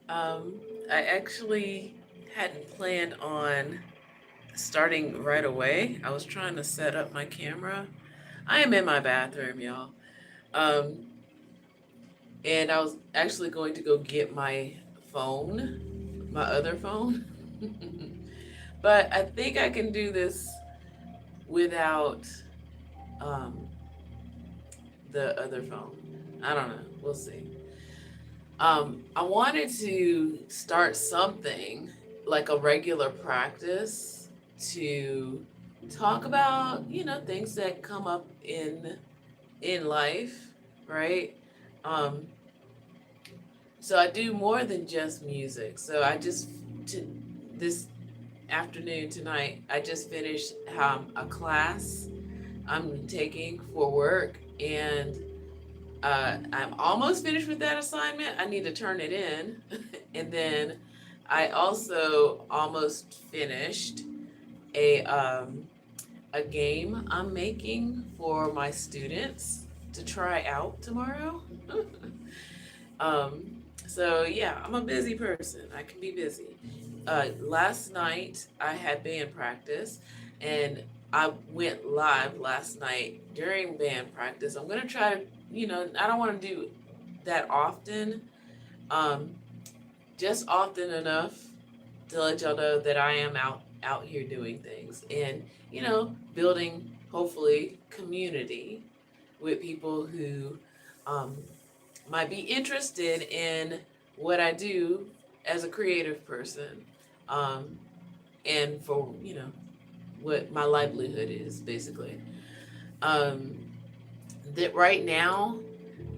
Um, I actually hadn't planned on starting right away. I was trying to set up my camera. I am in my bathroom, y'all. Um, and I was actually going to go get my phone, my other phone. But I think I can do this without um, the other phone. I don't know. We'll see. I wanted to start something like a regular practice to talk about, things that come up in life, right? Um, so I do more than just music. So this afternoon tonight, I just finished a class I'm taking for work, and I'm almost finished with that assignment. I need to turn it in. And then I also almost finished a um, a game I'm making for my students to try out tomorrow. So yeah, I'm a busy person. I can be busy. Last night I had band practice, and I went live last night during band practice. I'm gonna try to, I don't want to do that often, um, just often enough to let y'all know that I am out here doing things, and building hopefully community with people who um, might be interested in what I do as a creative person, um, and for what my livelihood is basically. Um, that right now,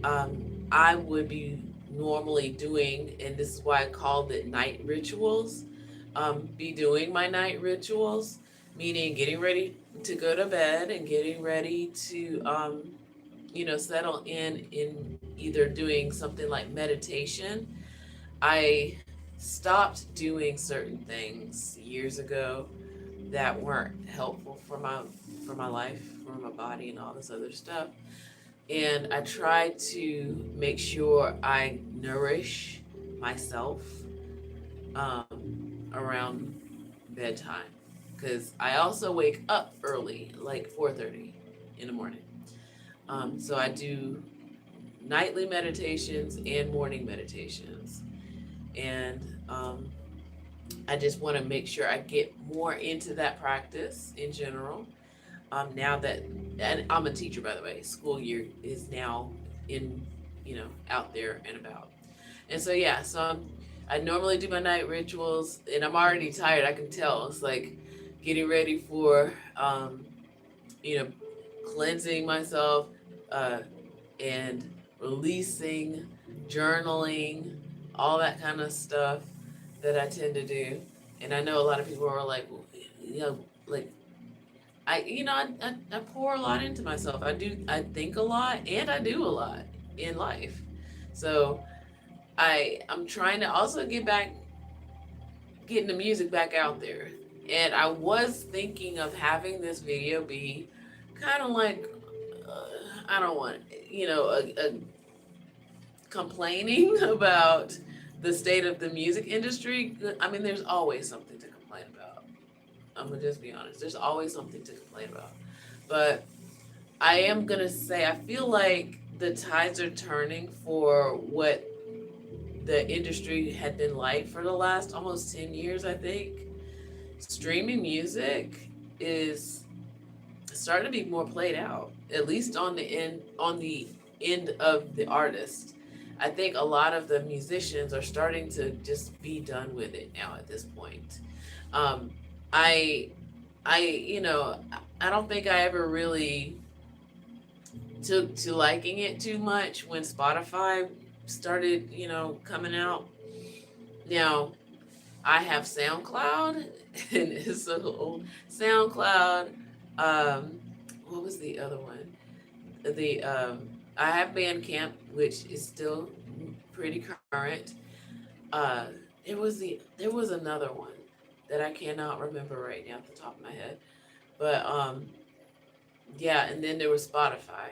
I would be normally doing, and this is why I called it night rituals. Be doing my night rituals, meaning getting ready to go to bed and getting ready to settle in either doing something like meditation. I stopped doing certain things years ago that weren't helpful for my life, for my body, and all this other stuff. And I try to make sure I nourish myself around bedtime, because I also wake up early, like 4:30 in the morning. So I do nightly meditations and morning meditations, and I just want to make sure I get more into that practice in general. Now that, and I'm a teacher, by the way, school year is now in, out there and about. And so, yeah, I normally do my night rituals, and I'm already tired. I can tell. It's like getting ready for, you know, cleansing myself, uh, and releasing, journaling, all that kind of stuff that I tend to do. And I know a lot of people are like, well, like I pour a lot into myself. I think a lot and I do a lot in life. So I'm trying to also getting the music back out there. And I was thinking of having this video be kind of like, I don't want, a complaining about the state of the music industry. I mean, there's always something to complain about. I'm gonna just be honest. There's always something to complain about. But I am gonna say I feel like the tides are turning for what the industry had been like for the last almost 10 years, I think. Streaming music is starting to be more played out, at least on the end of the artist. I think a lot of the musicians are starting to just be done with it now at this point. Um, I I don't think I ever really took to liking it too much when Spotify started, coming out. Now, I have SoundCloud, and it's so old. SoundCloud. Um, what was the other one? I have Bandcamp, which is still pretty current. Uh, there was another one that I cannot remember right now at the top of my head. But yeah, and then there was Spotify,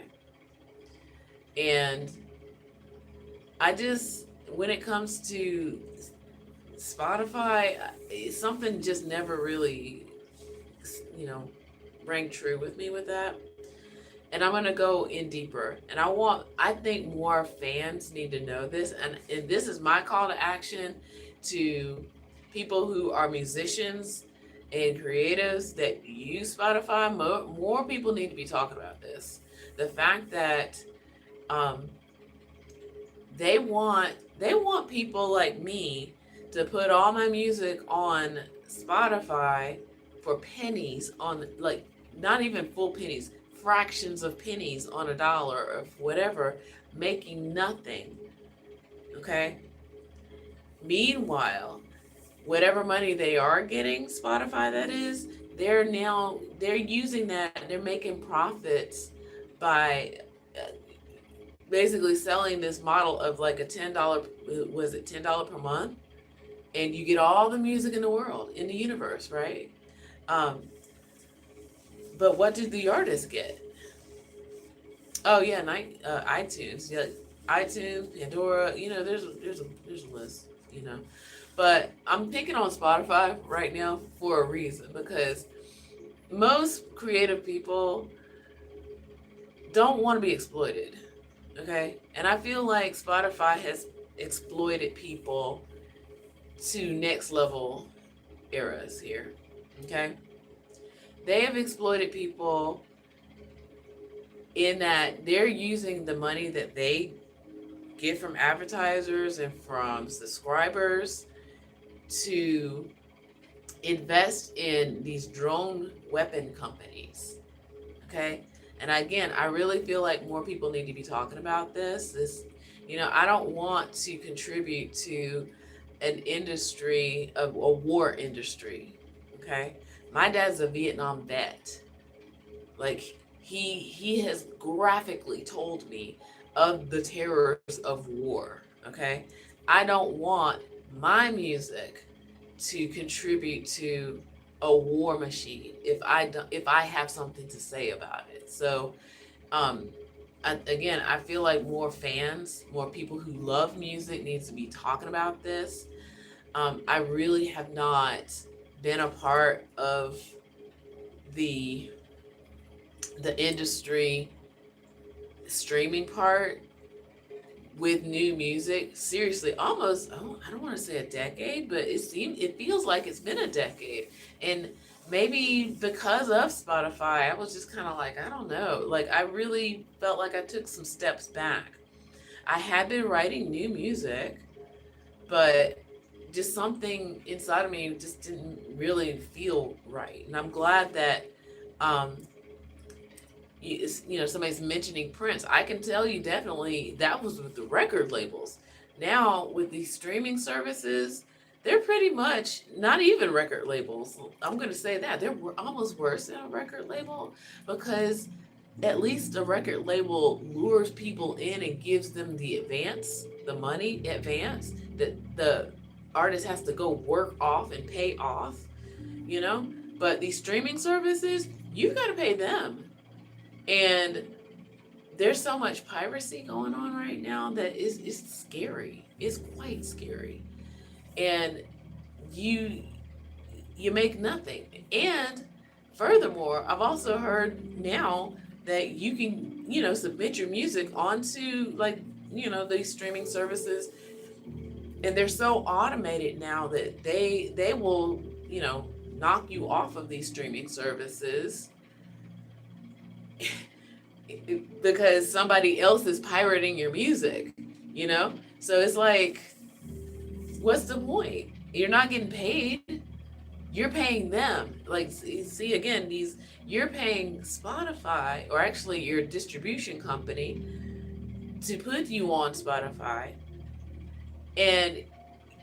and I just when it comes to Spotify, something just never really, you know, rang true with me with that. And I'm gonna go in deeper. And I think more fans need to know this. And this is my call to action to people who are musicians and creatives that use Spotify. More people need to be talking about this. The fact that um, they want people like me to put all my music on Spotify for pennies on, like, not even full pennies, fractions of pennies on a dollar or whatever, making nothing. Okay? Meanwhile, whatever money they are getting, Spotify that is, they're using that, they're making profits by basically selling this model of like a $10, was it $10 per month, and you get all the music in the world, in the universe, right? um but what do the artists get? Oh yeah, iTunes, yeah, iTunes, Pandora, there's a list, but I'm picking on Spotify right now for a reason, because most creative people don't want to be exploited. Okay, and I feel like Spotify has exploited people to next level eras here. Okay, they have exploited people in that they're using the money that they get from advertisers and from subscribers to invest in these drone weapon companies. Okay, and again, I really feel like more people need to be talking about this. I don't want to contribute to an industry of a war industry. Okay, my dad's a Vietnam vet. Like, he has graphically told me of the terrors of war. Okay, I don't want my music to contribute to a war machine if I have something to say about it. So um again, I feel like more fans, more people who love music needs to be talking about this. I really have not been a part of the industry streaming part with new music. Seriously, almost, oh, I don't want to say a decade, but it feels like it's been a decade. And maybe because of Spotify, I was just kind of like, I don't know. Like, I really felt like I took some steps back. I had been writing new music, but just something inside of me just didn't really feel right. And I'm glad that um somebody's mentioning Prince. I can tell you definitely that was with the record labels. Now with these streaming services, they're pretty much not even record labels. I'm going to say that they're almost worse than a record label, because at least a record label lures people in and gives them the money advance that the artist has to go work off and pay off, you know? But these streaming services, you got to pay them. And there's so much piracy going on right now that is scary. It's quite scary. And you you make nothing. And furthermore, I've also heard now that you can, submit your music onto, like, these streaming services, and they're so automated now that they will, knock you off of these streaming services because somebody else is pirating your music. So it's like, what's the point? You're not getting paid. You're paying them. Like, see again, you're paying Spotify, or actually your distribution company, to put you on Spotify. And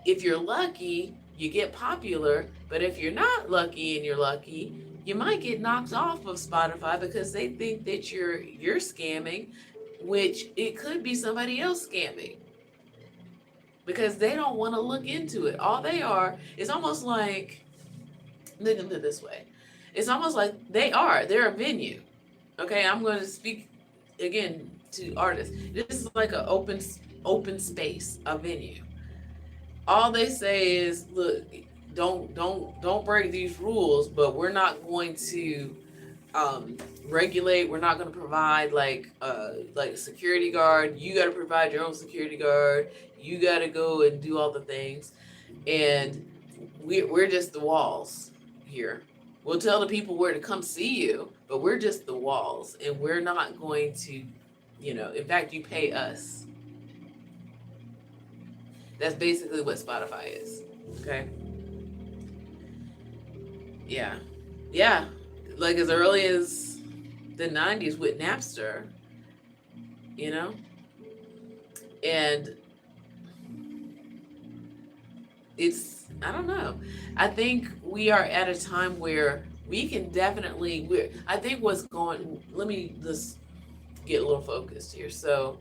if you're lucky, you get popular. But if you're not lucky and you're lucky, you might get knocked off of Spotify because they think that you're scamming, which it could be somebody else scamming, because they don't want to look into it. All they are is almost like, look at it this way. It's almost like they're a venue. Okay, I'm going to speak again to artists. This is like an open open space, a venue. All they say is, look, don't break these rules, but we're not going to regulate. We're not going to provide like a security guard. You got to provide your own security guard. You got to go and do all the things, and we're just the walls here. We'll tell the people where to come see you, but we're just the walls, and we're not going to, in fact, you pay us. That's basically what Spotify is. Okay. Yeah. Yeah. Like as early as the 90s with Napster, you know? And I don't know. I think we are at a time where we can definitely, I think let me just get a little focused here. So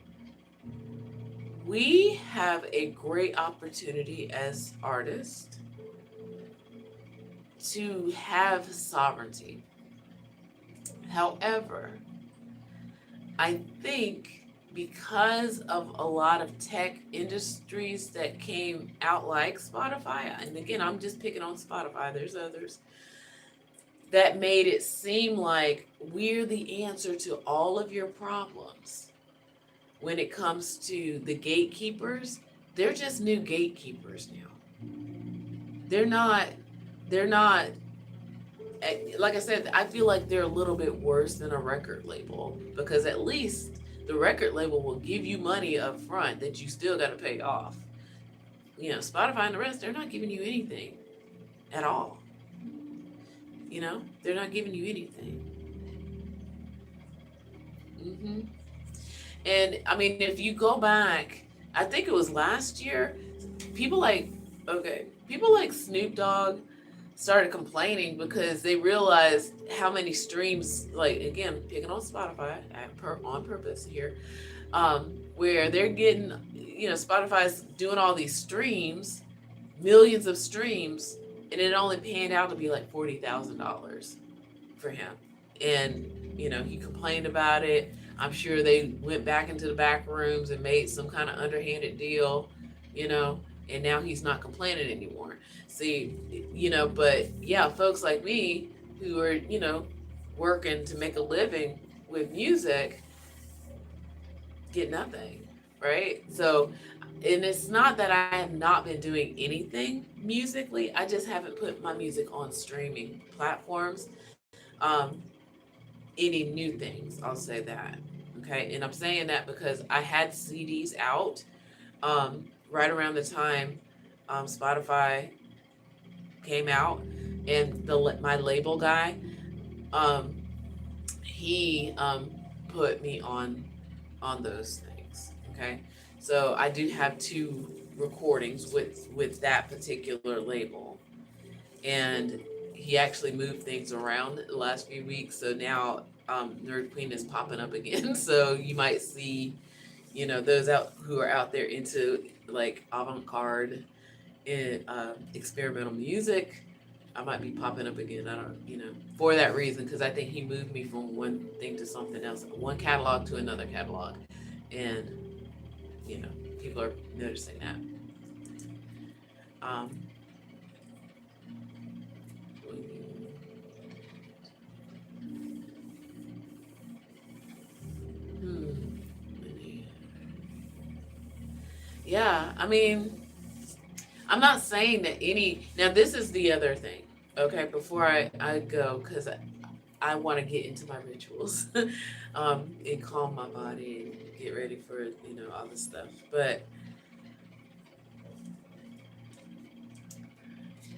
we have a great opportunity as artists to have sovereignty. However, I think because of a lot of tech industries that came out like Spotify, and again, I'm just picking on Spotify, there's others, that made it seem like we're the answer to all of your problems. When it comes to the gatekeepers, they're just new gatekeepers now. They're not, they're not, like I said, I feel like they're a little bit worse than a record label, because at least the record label will give you money up front that you still got to pay off. Spotify and the rest, they're not giving you anything at all. They're not giving you anything. hmm And I mean, if you go back, I think it was last year, people like, people like Snoop Dogg started complaining because they realized how many streams, like, again, picking on Spotify on purpose here, where they're getting, Spotify's doing all these streams, millions of streams, and it only panned out to be like $40,000 for him. And, he complained about it. I'm sure they went back into the back rooms and made some kind of underhanded deal, and now he's not complaining anymore. See, but yeah, folks like me who are, working to make a living with music get nothing, right? So, and it's not that I have not been doing anything musically, I just haven't put my music on streaming platforms. Um, any new things, I'll say that. Okay, and I'm saying that because I had CDs out right around the time Spotify came out, and my label guy, um, he put me on those things. Okay, so I do have two recordings with that particular label, and he actually moved things around the last few weeks. So now Nerd Queen is popping up again. So you might see, those out who are out there into like avant-garde and experimental music. I might be popping up again. I don't, for that reason, because I think he moved me from one thing to something else, one catalog to another catalog, and you know, people are noticing that. Um, hmm. Yeah, I mean, I'm not saying that now this is the other thing, okay, before I go, because I want to get into my rituals and calm my body and get ready for, all this stuff. But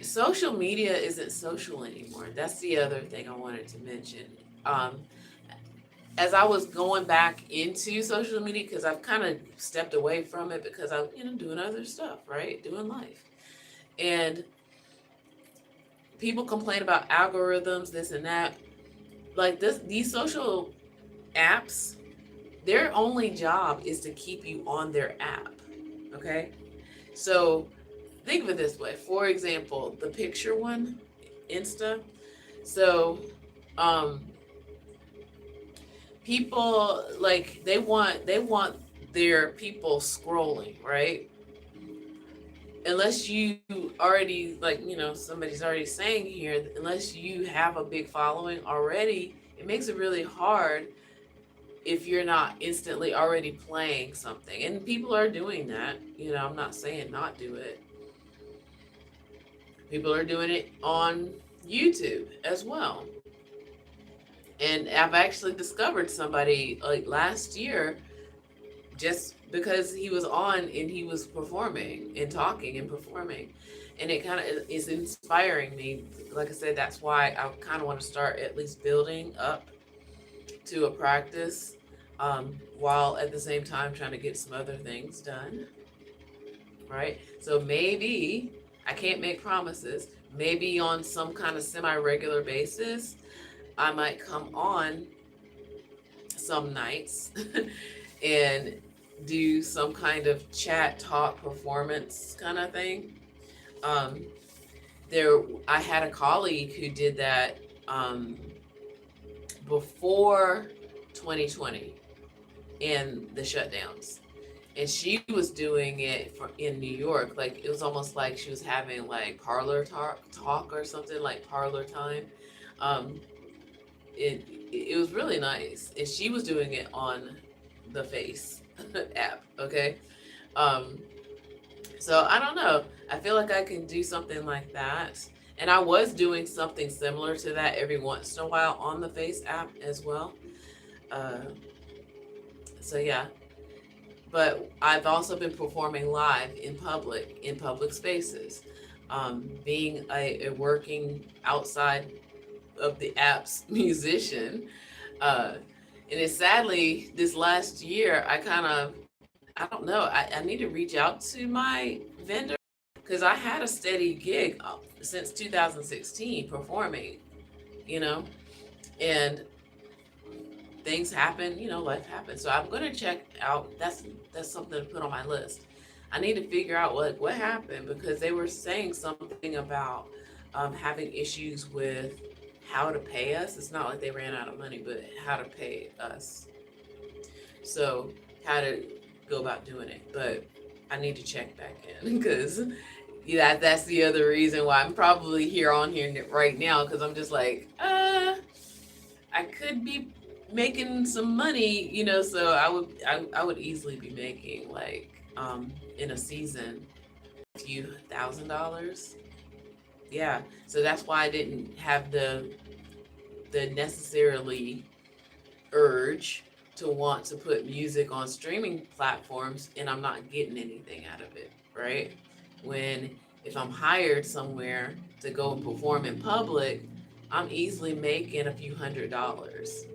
social media isn't social anymore. That's the other thing I wanted to mention. Um, as I was going back into social media, because I've kind of stepped away from it because I'm, doing other stuff, right? Doing life. And people complain about algorithms, this and that. Like these social apps, their only job is to keep you on their app. Okay? So think of it this way. For example, the picture one, Insta. So um people, like, they want there are people scrolling, right? Unless you already, like, somebody's already saying here, unless you have a big following already, it makes it really hard if you're not instantly already playing something. And people are doing that. I'm not saying not do it. People are doing it on YouTube as well. And I've actually discovered somebody like last year, just because he was on and he was performing and talking and performing. And it kind of is inspiring me. Like I said, that's why I kind of want to start at least building up to a practice, while at the same time trying to get some other things done. Right? So maybe, I can't make promises, maybe on some kind of semi-regular basis, I might come on some nights and do some kind of chat talk performance kind of thing. Um, I had a colleague who did that before 2020 and the shutdowns. And she was doing it in New York. Like, it was almost like she was having like parlor talk or something, like parlor time. Um, it was really nice, and she was doing it on the Face app. Okay, um, so I don't know. I feel like I can do something like that, and I was doing something similar to that every once in a while on the Face app as well. Uh, so yeah, but I've also been performing live in public spaces, being a working outside of the app's musician. And it's sadly this last year, I don't know, I need to reach out to my vendor, because I had a steady gig since 2016 performing, you know, and things happen, life happens. So I'm going to check out, that's something to put on my list. I need to figure out what happened, because they were saying something about having issues with how to pay us. It's not like they ran out of money, but how to pay us. So how to go about doing it. But I need to check back in, because that's the other reason why I'm probably here right now, because I'm just like, I could be making some money, so I would easily be making like in a season a few $1,000s. Yeah. So that's why I didn't have the necessarily urge to want to put music on streaming platforms, and I'm not getting anything out of it, right? When if I'm hired somewhere to go and perform in public, I'm easily making a few $100s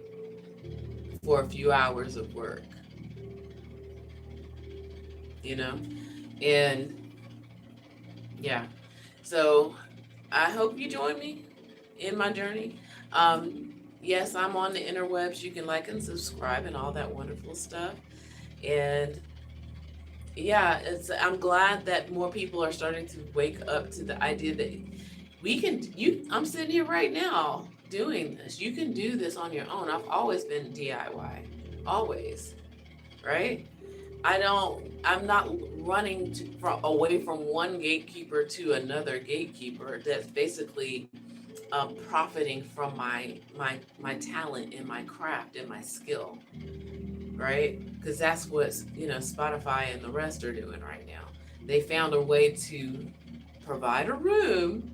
for a few hours of work, you know? And yeah, so I hope you join me in my journey. Yes, I'm on the interwebs. You can like and subscribe and all that wonderful stuff. And yeah, I'm glad that more people are starting to wake up to the idea that I'm sitting here right now doing this. You can do this on your own. I've always been DIY. Always. Right? I'm not running away from one gatekeeper to another gatekeeper that's basically profiting from my talent and my craft and my skill, right? Because that's what Spotify and the rest are doing right now. They found a way to provide a room,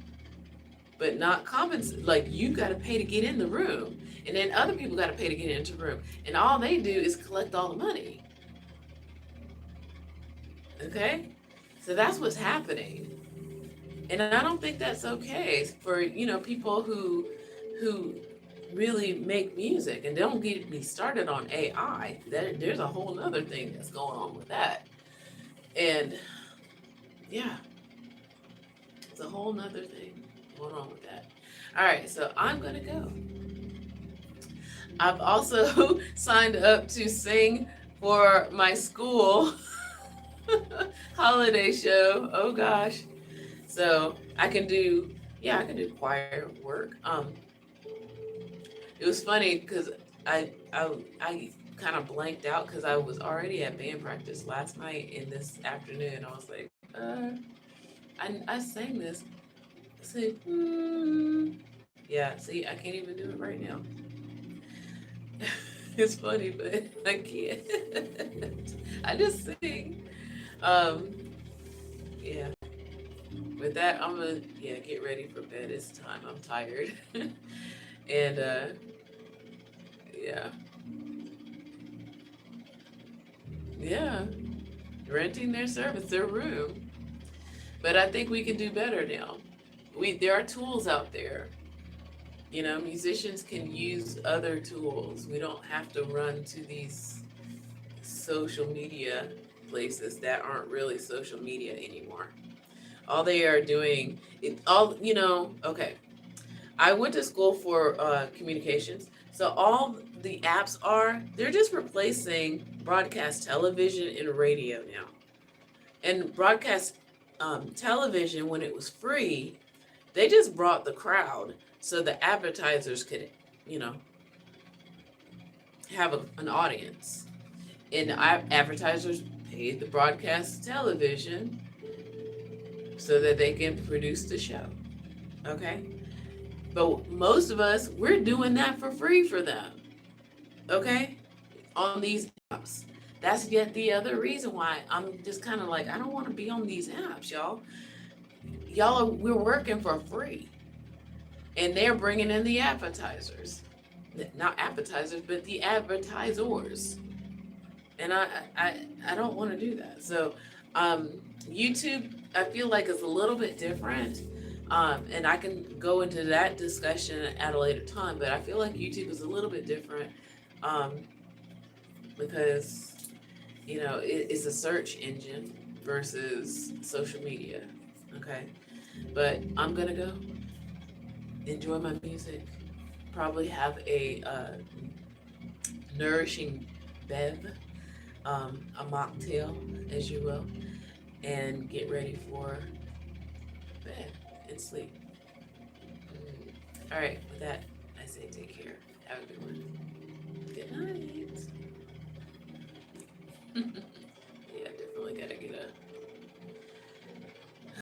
but not compensate. Like, you got to pay to get in the room, and then other people got to pay to get into the room, and all they do is collect all the money. Okay, so that's what's happening, and I don't think that's okay for people who really make music. And don't get me started on AI. There's a whole other thing that's going on with that, and yeah, it's a whole nother thing going on with that. All right, so I'm gonna go. I've also signed up to sing for my school holiday show. Oh gosh. So I can do choir work. It was funny because I kind of blanked out because I was already at band practice last night and this afternoon. I was like, I sang this. I said, yeah, see, I can't even do it right now. It's funny, but I can't. I just sing. Um, yeah. With that, I'm gonna get ready for bed. It's time. I'm tired. And yeah, yeah, renting their service, their room. But I think we can do better now. There are tools out there. Musicians can use other tools. We don't have to run to these social media places that aren't really social media anymore. All they are doing, okay. I went to school for communications. So all the apps they're just replacing broadcast television and radio now. And broadcast television, when it was free, they just brought the crowd so the advertisers could, you know, have an audience. And advertisers paid the broadcast television so that they can produce the show. Okay? But most of us, we're doing that for free for them. Okay? On these apps. That's yet the other reason why I'm just kind of like, I don't want to be on these apps, y'all. We're working for free. And they're bringing in the advertisers. Not appetizers, but the advertisers. And I don't want to do that. So YouTube, I feel like is a little bit different. And I can go into that discussion at a later time, but I feel like YouTube is a little bit different because, it's a search engine versus social media. Okay. But I'm going to go enjoy my music, probably have a nourishing bev, a mocktail, as you will, and get ready for bed and sleep. All right, with that, I say take care. Have a good one. Good night.